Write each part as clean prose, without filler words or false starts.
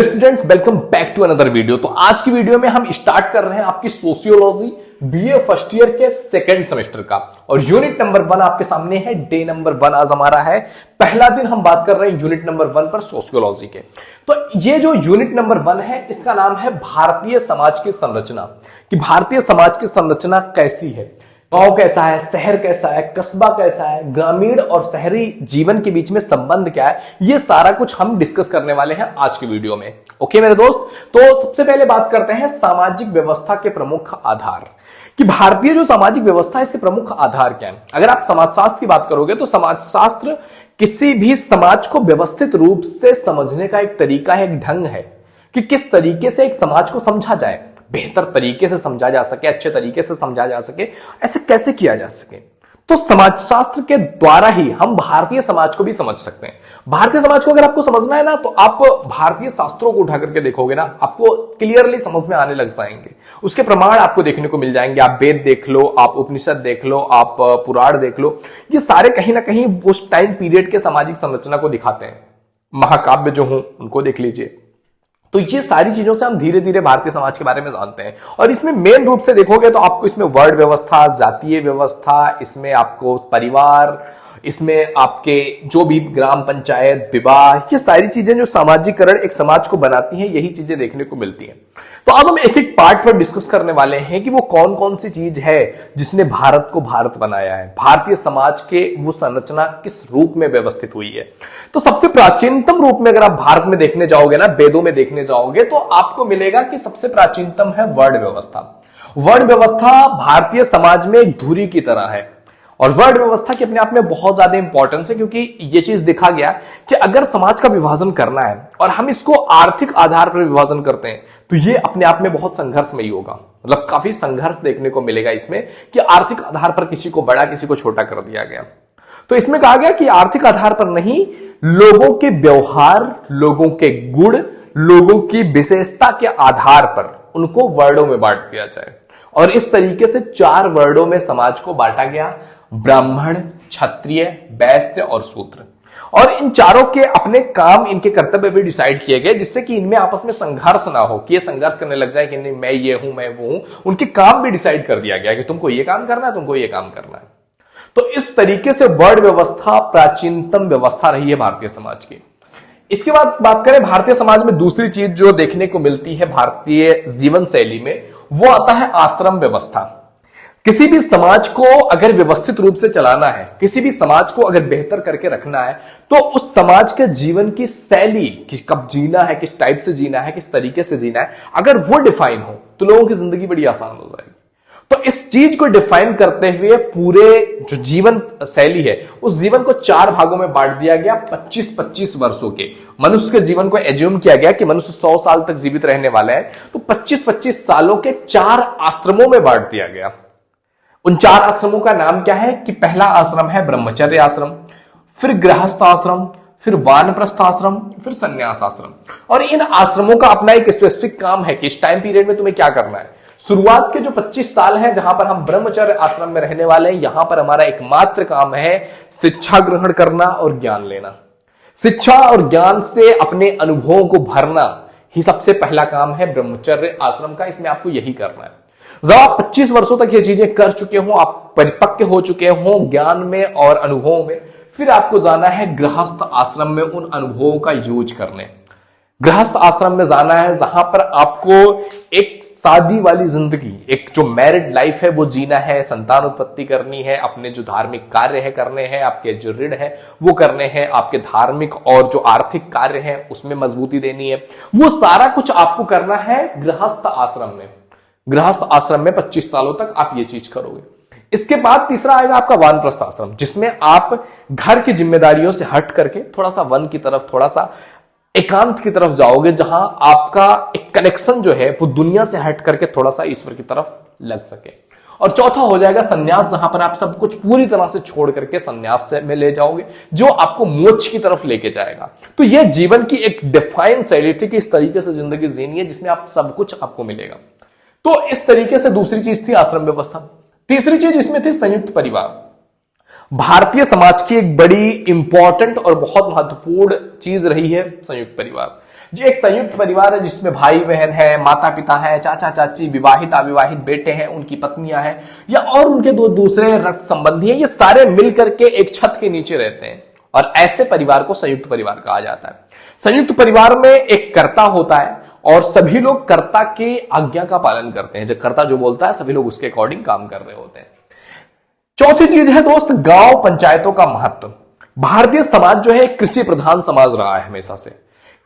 Hello students, welcome back to another video. तो आज की वीडियो में हम स्टार्ट कर रहे हैं आपकी सोशियोलॉजी बीए फर्स्ट ईयर के सेकंड सेमेस्टर का, और यूनिट नंबर 1 आपके सामने है। डे नंबर 1 आज हमारा है, पहला दिन हम बात कर रहे हैं यूनिट नंबर 1 पर सोशियोलॉजी के। तो ये जो यूनिट नंबर 1 है, इसका नाम है भारतीय समाज की संरचना, कि भारतीय समाज की संरचना कैसी है, गांव कैसा है, शहर कैसा है, कस्बा कैसा है, ग्रामीण और शहरी जीवन के बीच में संबंध क्या है, ये सारा कुछ हम डिस्कस करने वाले हैं आज की वीडियो में। ओके मेरे दोस्त, तो सबसे पहले बात करते हैं सामाजिक व्यवस्था के प्रमुख आधार, कि भारतीय जो सामाजिक व्यवस्था है इसके प्रमुख आधार क्या है। अगर आप समाजशास्त्र की बात करोगे तो समाजशास्त्र किसी भी समाज को व्यवस्थित रूप से समझने का एक तरीका है, एक ढंग है कि किस तरीके से एक समाज को समझा जाए, बेहतर तरीके से समझा जा सके, अच्छे तरीके से समझा जा सके, ऐसे कैसे किया जा सके। तो समाजशास्त्र के द्वारा ही हम भारतीय समाज को भी समझ सकते हैं। भारतीय समाज को अगर आपको समझना है ना, तो आप भारतीय शास्त्रों को उठा करके देखोगे ना, आपको क्लियरली समझ में आने लग जाएंगे। उसके प्रमाण आपको देखने को मिल जाएंगे। आप वेद देख लो, आप उपनिषद देख लो, आप पुराण देख लो, ये सारे कहीं ना कहीं उस टाइम पीरियड के सामाजिक संरचना को दिखाते हैं। महाकाव्य जो हूं उनको देख लीजिए। तो ये सारी चीजों से हम धीरे धीरे भारतीय समाज के बारे में जानते हैं। और इसमें मेन रूप से देखोगे तो आपको इसमें वर्ण व्यवस्था, जातीय व्यवस्था, इसमें आपको परिवार, इसमें आपके जो भी ग्राम पंचायत, विवाह, ये सारी चीजें जो सामाजिकरण एक समाज को बनाती हैं, यही चीजें देखने को मिलती हैं। तो आज हम एक एक पार्ट पर डिस्कस करने वाले हैं कि वो कौन कौन सी चीज है जिसने भारत को भारत बनाया है, भारतीय समाज के वो संरचना किस रूप में व्यवस्थित हुई है। तो सबसे प्राचीनतम रूप में अगर आप भारत में देखने जाओगे ना, वेदों में देखने जाओगे, तो आपको मिलेगा कि सबसे प्राचीनतम है वर्ण व्यवस्था। वर्ण व्यवस्था भारतीय समाज में एक धुरी की तरह है, और वर्ण व्यवस्था की अपने आप में बहुत ज्यादा इंपॉर्टेंस है, क्योंकि ये चीज देखा गया कि अगर समाज का विभाजन करना है और हम इसको आर्थिक आधार पर विभाजन करते हैं, तो ये अपने आप में बहुत संघर्षमयी होगा। मतलब काफी संघर्ष देखने को मिलेगा इसमें, कि आर्थिक आधार पर किसी को बड़ा, किसी को छोटा कर दिया गया। तो इसमें कहा गया कि आर्थिक आधार पर नहीं, लोगों के व्यवहार, लोगों के गुण, लोगों की विशेषता के आधार पर उनको वर्णों में बांट दिया जाए। और इस तरीके से 4 वर्णों में समाज को बांटा गया: ब्राह्मण, क्षत्रिय, वैश्य और शूद्र। और इन चारों के अपने काम, इनके कर्तव्य भी डिसाइड किए गए, जिससे कि इनमें आपस में संघर्ष ना हो, कि ये संघर्ष करने लग जाए कि नहीं मैं ये हूं, मैं वो हूं। उनके काम भी डिसाइड कर दिया गया कि तुमको ये काम करना है, तुमको ये काम करना है। तो इस तरीके से वर्ण व्यवस्था प्राचीनतम व्यवस्था रही है भारतीय समाज की। इसके बाद बात करें भारतीय समाज में दूसरी चीज जो देखने को मिलती है भारतीय जीवन शैली में, वो आता है आश्रम व्यवस्था। किसी भी समाज को अगर व्यवस्थित रूप से चलाना है, किसी भी समाज को अगर बेहतर करके रखना है, तो उस समाज के जीवन की शैली, कि कब जीना है, किस टाइप से जीना है, किस तरीके से जीना है, अगर वो डिफाइन हो तो लोगों की जिंदगी बड़ी आसान हो जाएगी। तो इस चीज को डिफाइन करते हुए पूरे जो जीवन शैली है, उस जीवन को 4 भागों में बांट दिया गया। 25-25 वर्षों के मनुष्य के जीवन को एज्यूम किया गया कि मनुष्य 100 साल तक जीवित रहने वाला है, तो 25-25 सालों के 4 आश्रमों में बांट दिया गया। उन 4 आश्रमों का नाम क्या है कि पहला आश्रम है ब्रह्मचर्य आश्रम, फिर गृहस्थ आश्रम, फिर वानप्रस्थ आश्रम, फिर संन्यास आश्रम। और इन आश्रमों का अपना एक स्पेसिफिक काम है कि इस टाइम पीरियड में तुम्हें क्या करना है। शुरुआत के जो 25 साल हैं, जहां पर हम ब्रह्मचर्य आश्रम में रहने वाले हैं, यहां पर हमारा एकमात्र काम है शिक्षा ग्रहण करना और ज्ञान लेना। शिक्षा और ज्ञान से अपने अनुभवों को भरना ही सबसे पहला काम है ब्रह्मचर्य आश्रम का। इसमें आपको यही करना है। जब आप 25 वर्षों तक ये चीजें कर चुके हो, आप परिपक्व हो चुके हो ज्ञान में और अनुभवों में, फिर आपको जाना है गृहस्थ आश्रम में उन अनुभवों का यूज करने। गृहस्थ आश्रम में जाना है जहां पर आपको एक शादी वाली जिंदगी, एक जो मैरिड लाइफ है वो जीना है, संतान उत्पत्ति करनी है, अपने जो धार्मिक कार्य है करने हैं, आपके जो ऋण है वो करने हैं, आपके धार्मिक और जो आर्थिक कार्य है उसमें मजबूती देनी है, वो सारा कुछ आपको करना है गृहस्थ आश्रम में। गृहस्थ आश्रम में 25 सालों तक आप ये चीज करोगे। इसके बाद तीसरा आएगा आपका वानप्रस्थ आश्रम, जिसमें आप घर की जिम्मेदारियों से हट करके थोड़ा सा वन की तरफ, थोड़ा सा एकांत की तरफ जाओगे, जहां आपका एक कनेक्शन जो है वो दुनिया से हट करके थोड़ा सा ईश्वर की तरफ लग सके। और चौथा हो जाएगा संन्यास, जहां पर आप सब कुछ पूरी तरह से छोड़ करके संन्यास में ले जाओगे, जो आपको मोक्ष की तरफ लेके जाएगा। तो यह जीवन की एक डिफाइन शैली थी कि इस तरीके से जिंदगी जीनी है जिसमें आप सब कुछ आपको मिलेगा। तो इस तरीके से दूसरी चीज थी आश्रम व्यवस्था। तीसरी चीज इसमें थी संयुक्त परिवार। भारतीय समाज की एक बड़ी इंपॉर्टेंट और बहुत महत्वपूर्ण चीज रही है संयुक्त परिवार। जो एक संयुक्त परिवार है जिसमें भाई बहन है, माता पिता है, चाचा चाची, विवाहित अविवाहित बेटे हैं, उनकी पत्नियां हैं या और उनके दो दूसरे रक्त संबंधी हैं, ये सारे मिलकर के एक छत के नीचे रहते हैं और ऐसे परिवार को संयुक्त परिवार कहा जाता है। संयुक्त परिवार में एक कर्ता होता है और सभी लोग कर्ता की आज्ञा का पालन करते हैं। जब कर्ता जो बोलता है सभी लोग उसके अकॉर्डिंग काम कर रहे होते हैं। चौथी चीज है दोस्त, गांव पंचायतों का महत्व। भारतीय समाज जो है कृषि प्रधान समाज रहा है हमेशा से।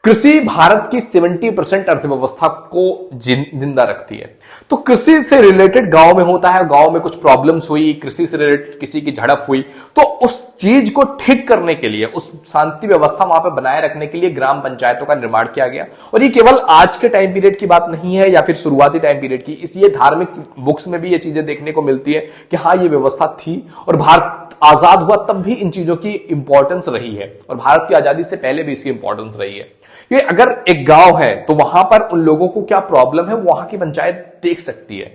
कृषि भारत की 70% अर्थव्यवस्था को जिंदा रखती है। तो कृषि से रिलेटेड गांव में होता है, गांव में कुछ प्रॉब्लम्स हुई, कृषि से रिलेटेड किसी की झड़प हुई, तो उस चीज को ठीक करने के लिए, उस शांति व्यवस्था वहां पर बनाए रखने के लिए ग्राम पंचायतों का निर्माण किया गया। और ये केवल आज के टाइम पीरियड की बात नहीं है या फिर शुरुआती टाइम पीरियड की, इसलिए धार्मिक बुक्स में भी ये चीजें देखने को मिलती है कि हाँ ये व्यवस्था थी और भारत आजाद हुआ तब भी इन चीजों की इंपॉर्टेंस रही है और भारत की आजादी से पहले भी इसकी इंपॉर्टेंस रही है। ये अगर एक गांव है तो वहां पर उन लोगों को क्या प्रॉब्लम है वहां की पंचायत देख सकती है।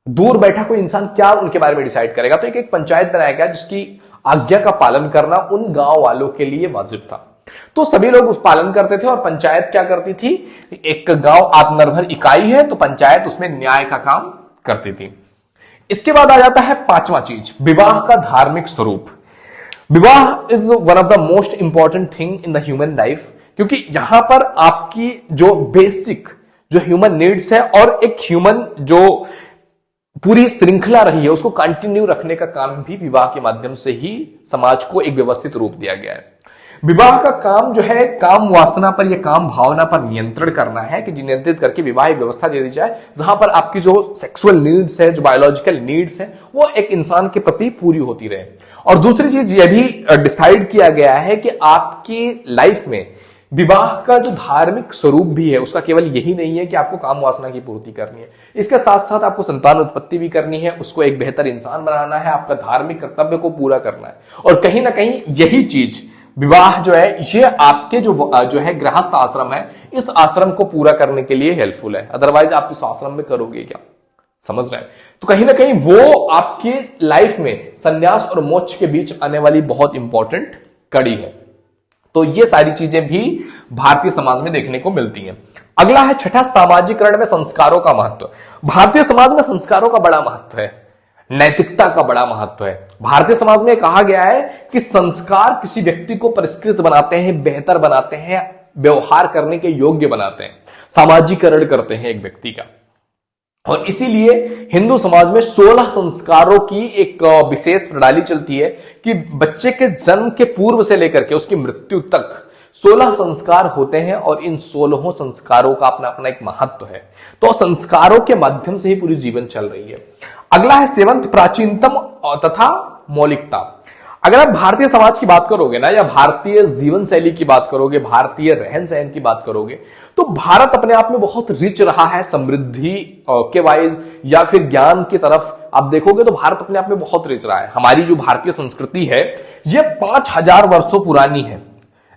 दूर बैठा कोई इंसान क्या उनके बारे में डिसाइड करेगा, तो एक पंचायत बनाया गया जिसकी आज्ञा का पालन करना उन गांव वालों के लिए वाजिब था। तो सभी लोग उस पालन करते थे और पंचायत क्या करती थी, एक गांव आत्मनिर्भर इकाई है तो पंचायत उसमें न्याय का काम करती थी। इसके बाद आ जाता है पांचवा चीज, विवाह का धार्मिक स्वरूप। विवाह is one of the most important thing in the human life, क्योंकि यहां पर आपकी जो बेसिक जो ह्यूमन नीड्स है और एक ह्यूमन जो पूरी श्रृंखला रही है उसको कंटिन्यू रखने का काम भी विवाह के माध्यम से ही समाज को एक व्यवस्थित रूप दिया गया है। विवाह का काम जो है काम वासना पर या काम भावना पर नियंत्रण करना है कि नियंत्रित करके विवाह व्यवस्था दे दी जाए जहां पर आपकी जो सेक्सुअल नीड्स है, जो बायोलॉजिकल नीड्स है, वो एक इंसान के प्रति पूरी होती रहे। और दूसरी चीज यह भी डिसाइड किया गया है कि आपकी लाइफ में विवाह का जो धार्मिक स्वरूप भी है उसका केवल यही नहीं है कि आपको काम वासना की पूर्ति करनी है, इसके साथ साथ आपको संतान उत्पत्ति भी करनी है, उसको एक बेहतर इंसान बनाना है, आपका धार्मिक कर्तव्य को पूरा करना है। और कहीं ना कहीं यही चीज विवाह जो है ये आपके जो है गृहस्थ आश्रम है, इस आश्रम को पूरा करने के लिए हेल्पफुल है। अदरवाइज आप इस आश्रम में करोगे क्या, समझ रहे हैं? तो कहीं ना कहीं वो आपकी लाइफ में संन्यास और मोक्ष के बीच आने वाली बहुत इंपॉर्टेंट कड़ी है। तो ये सारी चीजें भी भारतीय समाज में देखने को मिलती हैं। अगला है छठा, सामाजिकरण में संस्कारों का महत्व। भारतीय समाज में संस्कारों का बड़ा महत्व है, नैतिकता का बड़ा महत्व है। भारतीय समाज में कहा गया है कि संस्कार किसी व्यक्ति को परिष्कृत बनाते हैं, बेहतर बनाते हैं, व्यवहार करने के योग्य बनाते हैं, सामाजिकरण करते हैं एक व्यक्ति का। और इसीलिए हिंदू समाज में 16 संस्कारों की एक विशेष प्रणाली चलती है कि बच्चे के जन्म के पूर्व से लेकर के उसकी मृत्यु तक 16 संस्कार होते हैं और इन 16 संस्कारों का अपना अपना एक महत्व है। तो संस्कारों के माध्यम से ही पूरी जीवन चल रही है। अगला है सेवंत, प्राचीनतम तथा मौलिकता। अगर आप भारतीय समाज की बात करोगे ना, या भारतीय जीवन शैली की बात करोगे, भारतीय रहन सहन की बात करोगे, तो भारत अपने आप में बहुत रिच रहा है समृद्धि के वाइज या फिर ज्ञान की तरफ आप देखोगे तो भारत अपने आप में बहुत रिच रहा है। हमारी जो भारतीय संस्कृति है ये 5000 वर्षों पुरानी है।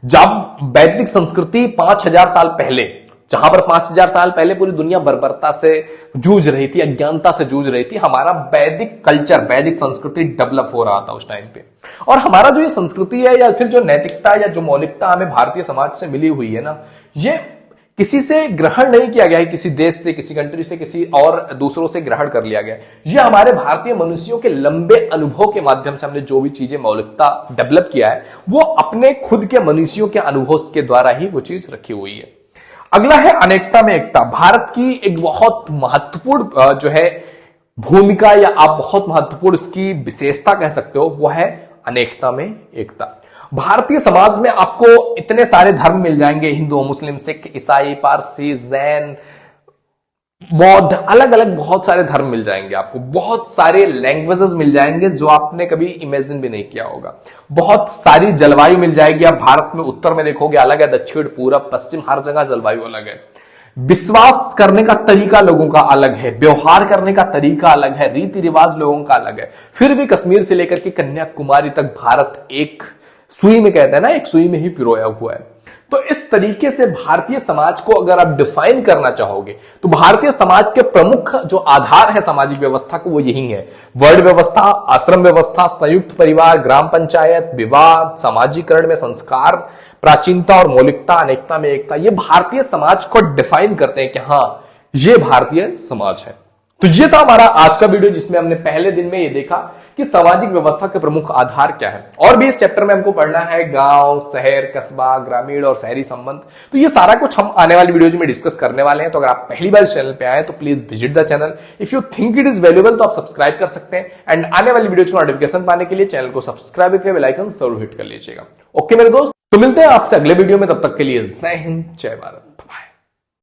जब वैदिक संस्कृति 5000 साल पहले, जहां पर 5000 साल पहले पूरी दुनिया बर्बरता से जूझ रही थी, अज्ञानता से जूझ रही थी, हमारा वैदिक कल्चर, वैदिक संस्कृति डेवलप हो रहा था उस टाइम पे। और हमारा जो ये संस्कृति है या फिर जो नैतिकता या जो मौलिकता हमें भारतीय समाज से मिली हुई है ना, ये किसी से ग्रहण नहीं किया गया है, किसी देश से, किसी कंट्री से, किसी और दूसरों से ग्रहण कर लिया गया। ये हमारे भारतीय मनुष्यों के लंबे अनुभव के माध्यम से हमने जो भी चीजें मौलिकता डेवलप किया है वो अपने खुद के मनुष्यों के अनुभव के द्वारा ही वो चीज रखी हुई है। अगला है अनेकता में एकता। भारत की एक बहुत महत्वपूर्ण जो है भूमिका या आप बहुत महत्वपूर्ण इसकी विशेषता कह सकते हो, वो है अनेकता में एकता। भारतीय समाज में आपको इतने सारे धर्म मिल जाएंगे, हिंदू, मुस्लिम, सिख, ईसाई, पारसी, जैन, बौद्ध, अलग अलग बहुत सारे धर्म मिल जाएंगे आपको, बहुत सारे लैंग्वेजेस मिल जाएंगे जो आपने कभी इमेजिन भी नहीं किया होगा, बहुत सारी जलवायु मिल जाएगी। आप भारत में उत्तर में देखोगे अलग है, दक्षिण, पूरब, पश्चिम, हर जगह जलवायु अलग है। विश्वास करने का तरीका लोगों का अलग है, व्यवहार करने का तरीका अलग है, रीति रिवाज लोगों का अलग है। फिर भी कश्मीर से लेकर के कन्याकुमारी तक भारत एक सुई में, कहते हैं ना, एक सुई में ही पिरोया हुआ है। तो इस तरीके से भारतीय समाज को अगर आप डिफाइन करना चाहोगे तो भारतीय समाज के प्रमुख जो आधार है सामाजिक व्यवस्था को वो यही है। वर्ण व्यवस्था, आश्रम व्यवस्था, संयुक्त परिवार, ग्राम पंचायत, विवाह, सामाजिकरण में संस्कार, प्राचीनता और मौलिकता, अनेकता में एकता, ये भारतीय समाज को डिफाइन करते हैं कि हां ये भारतीय समाज है। तो ये था हमारा आज का वीडियो जिसमें हमने पहले दिन में ये देखा कि सामाजिक व्यवस्था के प्रमुख आधार क्या है। और भी इस चैप्टर में हमको पढ़ना है गांव, शहर, कस्बा, ग्रामीण और शहरी संबंध। तो ये सारा कुछ हम आने वाली वीडियोज में डिस्कस करने वाले हैं। तो अगर आप पहली बार इस चैनल पे आए तो please visit the channel. If you think it is valuable तो आप सब्सक्राइब कर सकते हैं एंड आने वाली वीडियो को नोटिफिकेशन पाने के लिए चैनल को सब्सक्राइब करके बेल आइकन जरूर हिट कर लीजिएगा। ओके मेरे दोस्त, तो मिलते हैं आपसे अगले वीडियो में, तब तक के लिए जय हिंद, जय भारत, बाय।